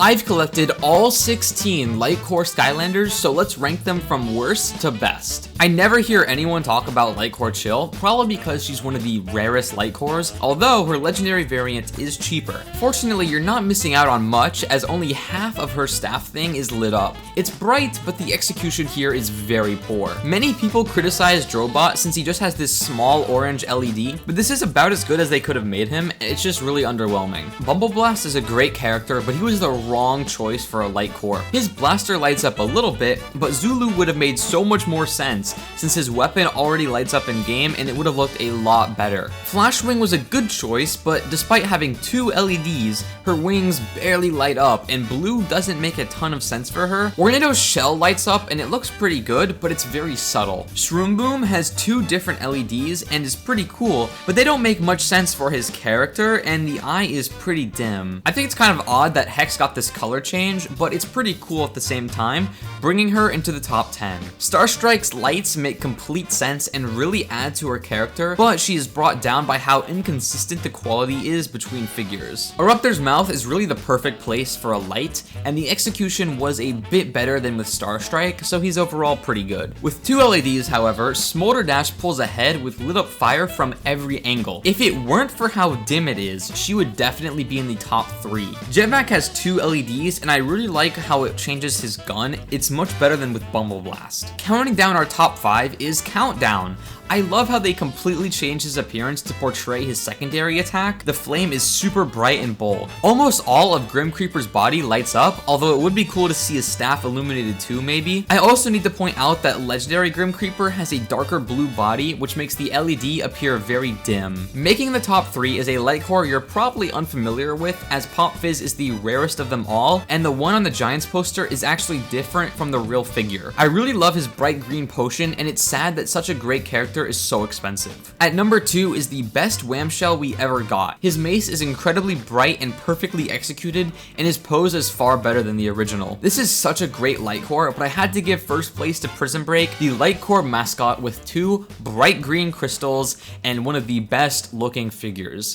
I've collected all 16 Lightcore Skylanders, so let's rank them from worst to best. I never hear anyone talk about Lightcore Chill, probably because she's one of the rarest Lightcores, although her legendary variant is cheaper. Fortunately, you're not missing out on much, as only half of her staff thing is lit up. It's bright, but the execution here is very poor. Many people criticize Drobot since he just has this small orange LED, but this is about as good as they could have made him, and it's just really underwhelming. Bumbleblast is a great character, but he was the wrong choice for a Lightcore. His blaster lights up a little bit, but Zulu would have made so much more sense since his weapon already lights up in game and it would have looked a lot better. Flashwing was a good choice, but despite having 2 LEDs, her wings barely light up and blue doesn't make a ton of sense for her. Ornado's shell lights up and it looks pretty good, but it's very subtle. Shroom Boom has 2 different LEDs and is pretty cool, but they don't make much sense for his character and the eye is pretty dim. I think it's kind of odd that Hex got this color change, but it's pretty cool at the same time, bringing her into the top 10. Starstrike's lights make complete sense and really add to her character, but she is brought down by how inconsistent the quality is between figures. Eruptor's mouth is really the perfect place for a light, and the execution was a bit better than with Starstrike, so he's overall pretty good. With 2 LEDs, however, Smolder Dash pulls ahead with lit up fire from every angle. If it weren't for how dim it is, she would definitely be in the top 3. Jetvac has 2 LEDs, and I really like how it changes his gun. It's much better than with Bumbleblast. Counting down our top 5 is Countdown. I love how they completely changed his appearance to portray his secondary attack. The flame is super bright and bold. Almost all of Grim Creeper's body lights up, although it would be cool to see his staff illuminated too, maybe. I also need to point out that legendary Grim Creeper has a darker blue body, which makes the LED appear very dim. Making the top 3 is a Lightcore you're probably unfamiliar with, as Pop Fizz is the rarest of them all, and the one on the Giants poster is actually different from the real figure. I really love his bright green potion, and it's sad that such a great character is so expensive. At number 2 is the best Whamshell we ever got. His mace is incredibly bright and perfectly executed, and his pose is far better than the original. This is such a great Lightcore, but I had to give first place to Prison Break, the Lightcore mascot with 2 bright green crystals and one of the best looking figures.